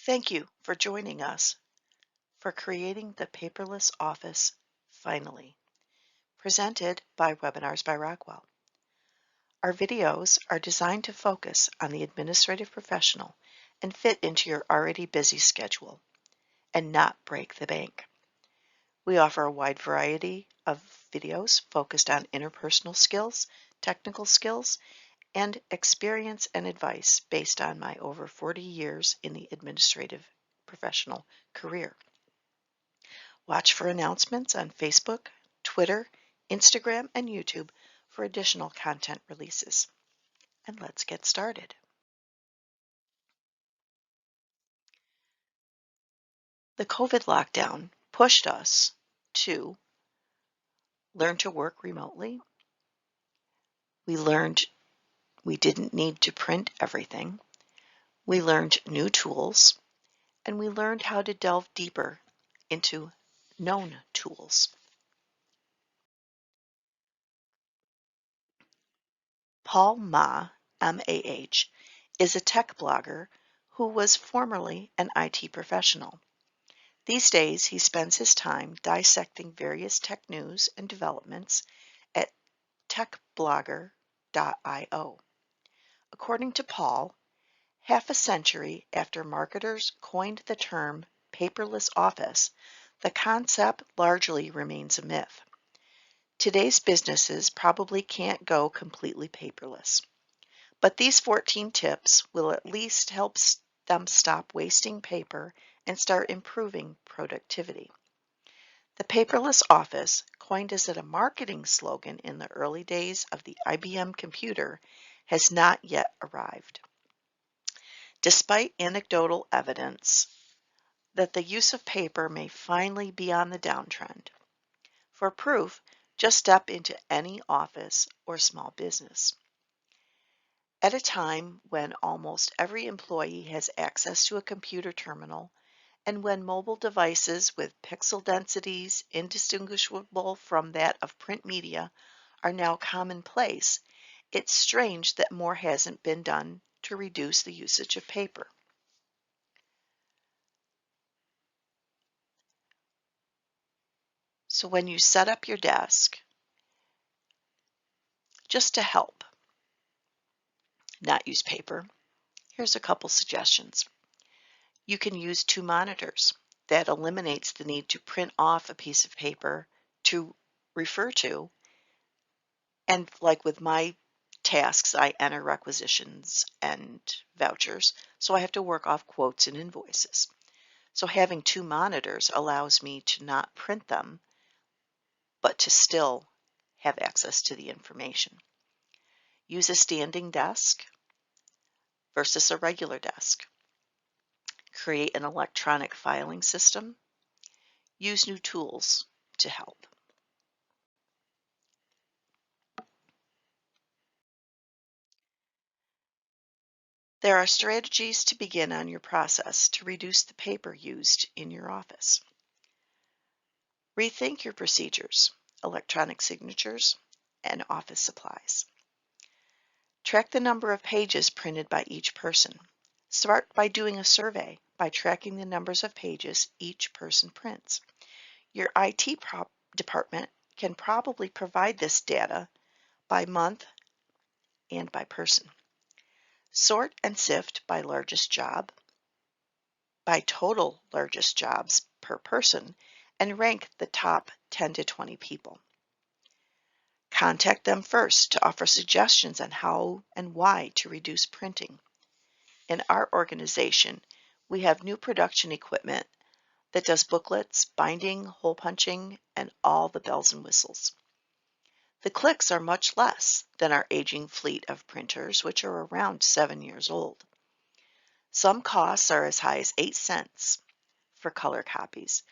Thank you for joining us for creating the Paperless Office finally, presented by Webinars by Rockwell. Our videos are designed to focus on the administrative professional and fit into your already busy schedule and not break the bank. We offer a wide variety of videos focused on interpersonal skills, technical skills, and experience and advice based on my over 40 years in the administrative professional career. Watch for announcements on Facebook, Twitter, Instagram, and YouTube for additional content releases. And let's get started. The COVID lockdown pushed us to learn to work remotely. We learned we didn't need to print everything. We learned new tools, and we learned how to delve deeper into known tools. Paul Ma, M-A-H, is a tech blogger who was formerly an IT professional. These days, he spends his time dissecting various tech news and developments at techblogger.io. According to Paul, half a century after marketers coined the term paperless office, the concept largely remains a myth. Today's businesses probably can't go completely paperless, but these 14 tips will at least help them stop wasting paper and start improving productivity. The paperless office, coined as a marketing slogan in the early days of the IBM computer, has not yet arrived. Despite anecdotal evidence that the use of paper may finally be on the downtrend. For proof, just step into any office or small business. At a time when almost every employee has access to a computer terminal, and when mobile devices with pixel densities indistinguishable from that of print media are now commonplace, it's strange that more hasn't been done to reduce the usage of paper. So when you set up your desk, just to help not use paper, here's a couple suggestions. You can use 2 monitors. That eliminates the need to print off a piece of paper to refer to. And like with my tasks, I enter requisitions and vouchers, so I have to work off quotes and invoices. So having 2 monitors allows me to not print them, but to still have access to the information. Use a standing desk versus a regular desk. Create an electronic filing system. Use new tools to help. There are strategies to begin on your process to reduce the paper used in your office. Rethink your procedures, electronic signatures, and office supplies. Track the number of pages printed by each person. Start by doing a survey by tracking the numbers of pages each person prints. Your IT department can probably provide this data by month and by person. Sort and sift by largest job, by total largest jobs per person, and rank the top 10 to 20 people. Contact them first to offer suggestions on how and why to reduce printing. In our organization, we have new production equipment that does booklets, binding, hole punching, and all the bells and whistles. The clicks are much less than our aging fleet of printers, which are around 7 years old. Some costs are as high as 8 cents for color copies,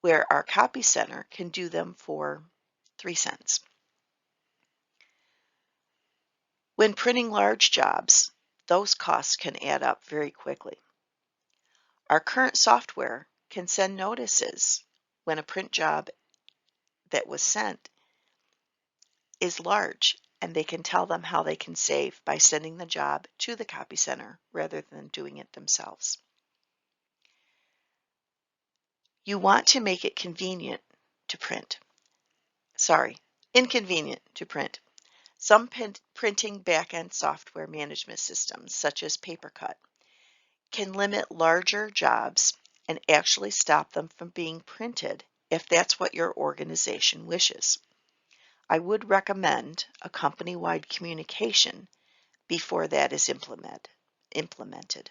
where our copy center can do them for 3 cents. When printing large jobs, those costs can add up very quickly. Our current software can send notices when a print job that was sent is large, and they can tell them how they can save by sending the job to the copy center rather than doing it themselves. You want to make it convenient to print. Sorry, inconvenient to print. Some printing backend software management systems, such as PaperCut, can limit larger jobs and actually stop them from being printed if that's what your organization wishes. I would recommend a company-wide communication before that is implemented.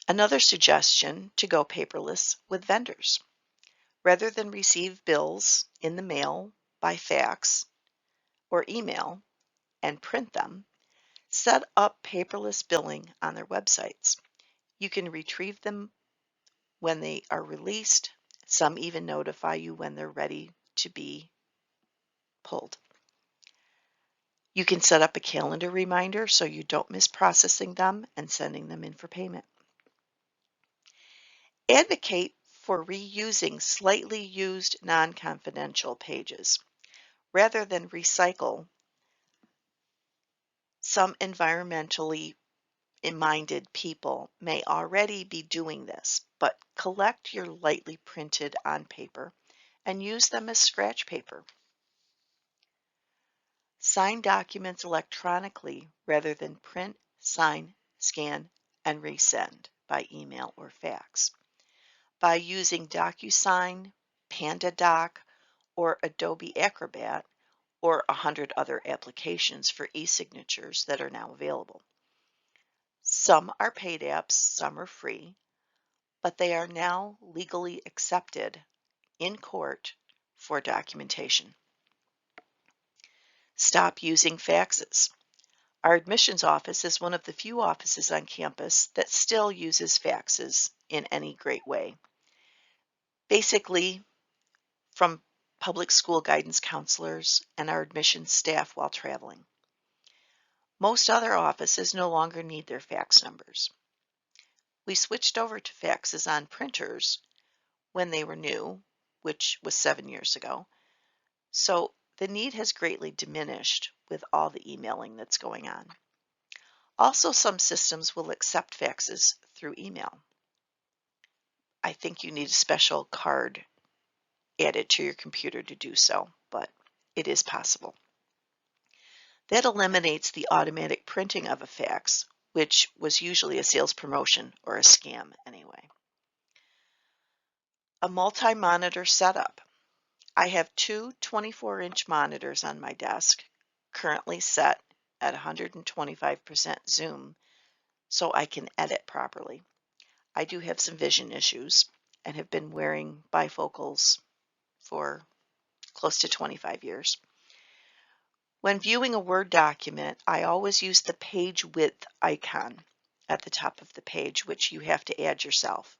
Another suggestion to go paperless with vendors. Rather than receive bills in the mail, by fax, or email and print them, set up paperless billing on their websites. You can retrieve them when they are released. Some even notify you when they're ready to be pulled. You can set up a calendar reminder so you don't miss processing them and sending them in for payment. Advocate for reusing slightly used non-confidential pages. Rather than recycle, some environmentally minded people may already be doing this, but collect your lightly printed on paper and use them as scratch paper. Sign documents electronically rather than print, sign, scan, and resend by email or fax. By using DocuSign, PandaDoc, or Adobe Acrobat, or 100 other applications for e-signatures that are now available. Some are paid apps, some are free, but they are now legally accepted in court for documentation. Stop using faxes. Our admissions office is one of the few offices on campus that still uses faxes in any great way. Basically, from public school guidance counselors and our admissions staff while traveling. Most other offices no longer need their fax numbers. We switched over to faxes on printers when they were new, which was 7 years ago. So the need has greatly diminished with all the emailing that's going on. Also, some systems will accept faxes through email. I think you need a special card added to your computer to do so, but it is possible. That eliminates the automatic printing of a fax, which was usually a sales promotion or a scam anyway. A multi-monitor setup. I have two 24-inch monitors on my desk, currently set at 125% zoom, so I can edit properly. I do have some vision issues and have been wearing bifocals for close to 25 years. When viewing a Word document, I always use the page width icon at the top of the page, which you have to add yourself,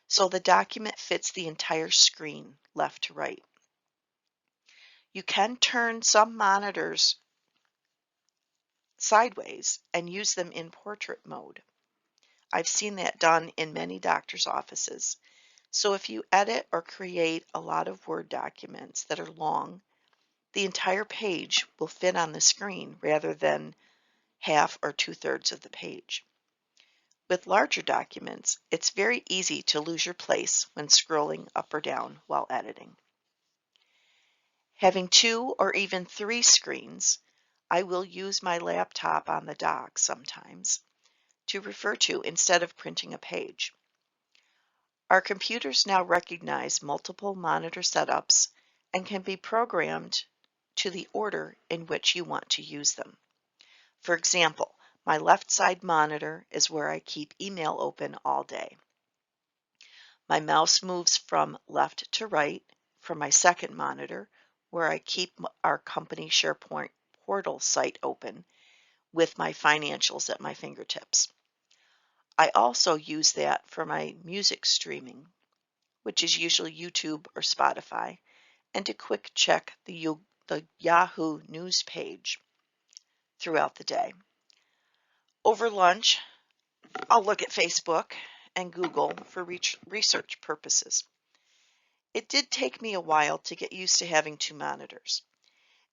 so the document fits the entire screen left to right. You can turn some monitors sideways and use them in portrait mode. I've seen that done in many doctors' offices. So if you edit or create a lot of Word documents that are long, the entire page will fit on the screen rather than half or 2/3 of the page. With larger documents, it's very easy to lose your place when scrolling up or down while editing. Having 2 or even 3 screens, I will use my laptop on the dock sometimes to refer to instead of printing a page. Our computers now recognize multiple monitor setups and can be programmed to the order in which you want to use them. For example, my left side monitor is where I keep email open all day. My mouse moves from left to right for my second monitor, where I keep our company SharePoint portal site open with my financials at my fingertips. I also use that for my music streaming, which is usually YouTube or Spotify, and to quick check the Yahoo News page throughout the day. Over lunch, I'll look at Facebook and Google for research purposes. It did take me a while to get used to having 2 monitors,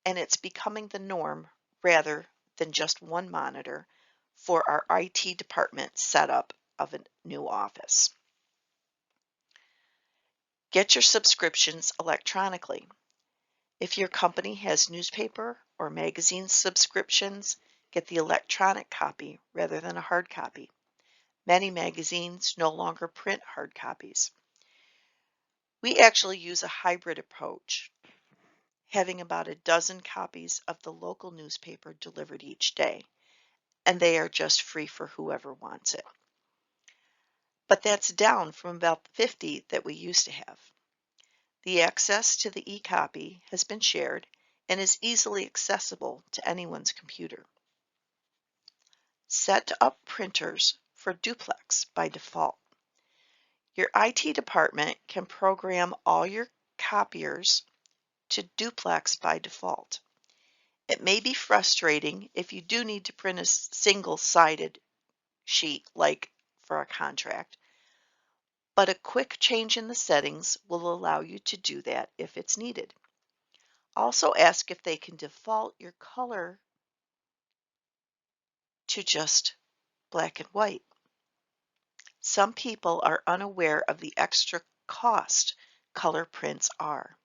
and it's becoming the norm rather than just one monitor for our IT department setup of a new office. Get your subscriptions electronically. If your company has newspaper or magazine subscriptions, get the electronic copy rather than a hard copy. Many magazines no longer print hard copies. We actually use a hybrid approach, having about a dozen copies of the local newspaper delivered each day, and they are just free for whoever wants it. But that's down from about 50 that we used to have. The access to the e-copy has been shared and is easily accessible to anyone's computer. Set up printers for duplex by default. Your IT department can program all your copiers to duplex by default. It may be frustrating if you do need to print a single-sided sheet like for a contract, but a quick change in the settings will allow you to do that if it's needed. Also ask if they can default your color to just black and white. Some people are unaware of the extra cost color prints are.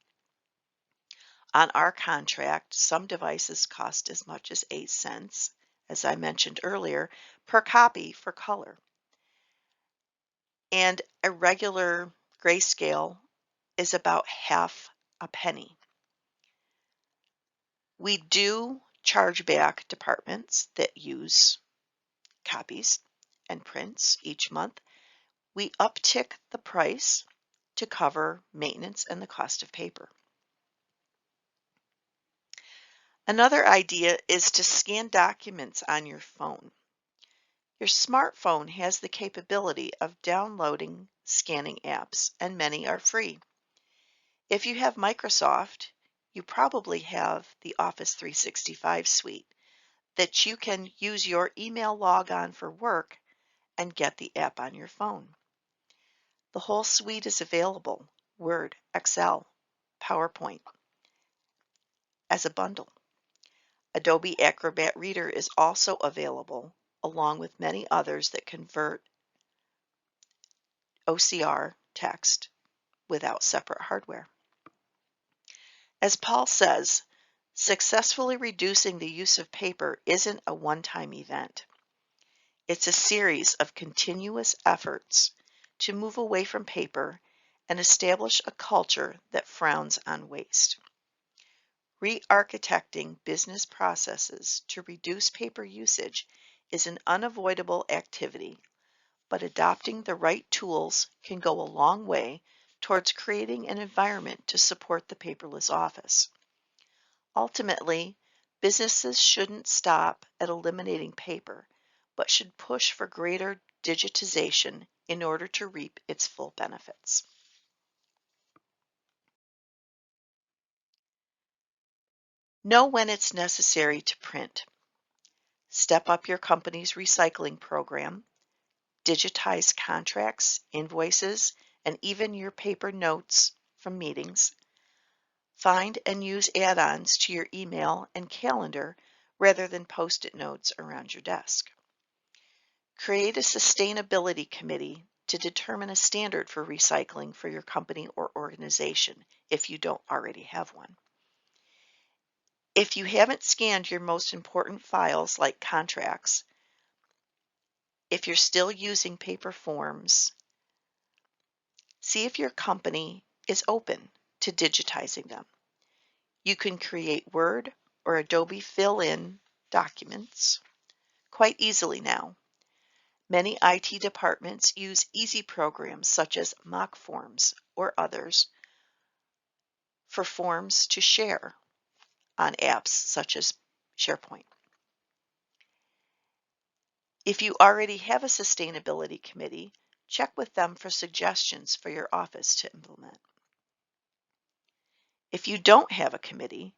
On our contract, some devices cost as much as 8 cents, as I mentioned earlier, per copy for color. And a regular grayscale is about half a penny. We do charge back departments that use copies and prints each month. We uptick the price to cover maintenance and the cost of paper. Another idea is to scan documents on your phone. Your smartphone has the capability of downloading scanning apps, and many are free. If you have Microsoft, you probably have the Office 365 suite that you can use your email logon for work and get the app on your phone. The whole suite is available, Word, Excel, PowerPoint, as a bundle. Adobe Acrobat Reader is also available, along with many others that convert OCR text without separate hardware. As Paul says, successfully reducing the use of paper isn't a one-time event. It's a series of continuous efforts to move away from paper and establish a culture that frowns on waste. Re-architecting business processes to reduce paper usage is an unavoidable activity, but adopting the right tools can go a long way towards creating an environment to support the paperless office. Ultimately, businesses shouldn't stop at eliminating paper, but should push for greater digitization in order to reap its full benefits. Know when it's necessary to print. Step up your company's recycling program. Digitize contracts, invoices, and even your paper notes from meetings. Find and use add-ons to your email and calendar rather than post-it notes around your desk. Create a sustainability committee to determine a standard for recycling for your company or organization if you don't already have one. If you haven't scanned your most important files like contracts, if you're still using paper forms, see if your company is open to digitizing them. You can create Word or Adobe fill-in documents quite easily now. Many IT departments use easy programs such as mock forms or others for forms to share on apps such as SharePoint. If you already have a sustainability committee, check with them for suggestions for your office to implement. If you don't have a committee,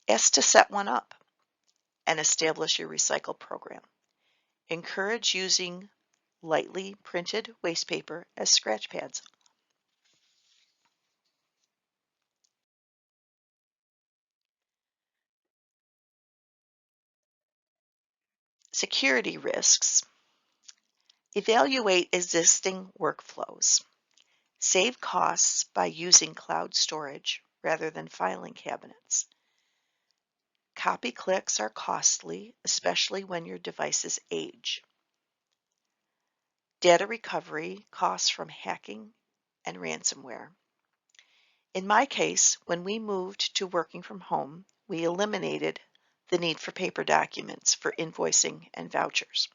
ask to set one up and establish your recycle program. Encourage using lightly printed waste paper as scratch pads. Security risks. Evaluate existing workflows. Save costs by using cloud storage rather than filing cabinets. Copy clicks are costly, especially when your devices age. Data recovery costs from hacking and ransomware. In my case, when we moved to working from home, we eliminated the need for paper documents for invoicing and vouchers.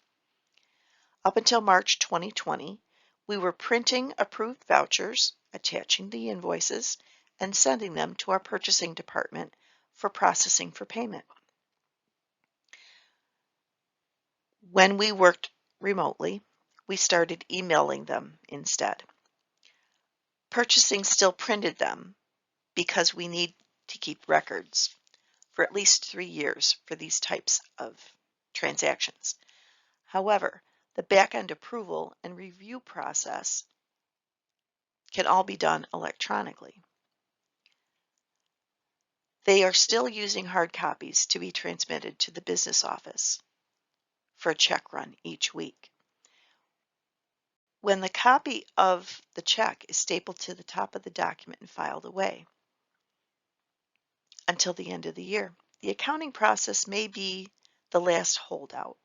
Up until March 2020, we were printing approved vouchers, attaching the invoices, and sending them to our purchasing department for processing for payment. When we worked remotely, we started emailing them instead. Purchasing still printed them because we need to keep records for at least 3 years for these types of transactions. However, the back-end approval and review process can all be done electronically. They are still using hard copies to be transmitted to the business office for a check run each week. When the copy of the check is stapled to the top of the document and filed away until the end of the year, the accounting process may be the last holdout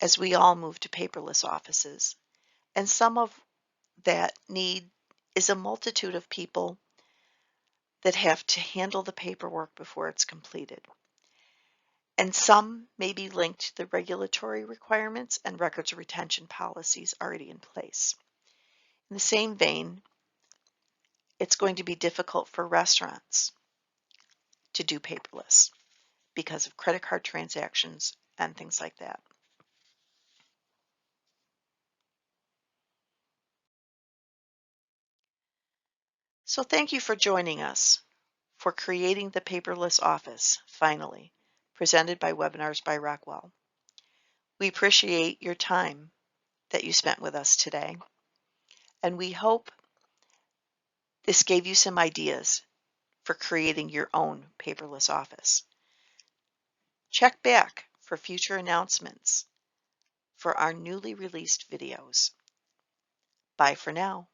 as we all move to paperless offices. And some of that need is a multitude of people that have to handle the paperwork before it's completed. And some may be linked to the regulatory requirements and records retention policies already in place. In the same vein, it's going to be difficult for restaurants to do paperless because of credit card transactions and things like that. So thank you for joining us for creating the paperless office, finally, presented by Webinars by Rockwell. We appreciate your time that you spent with us today, and we hope this gave you some ideas for creating your own paperless office. Check back for future announcements for our newly released videos. Bye for now.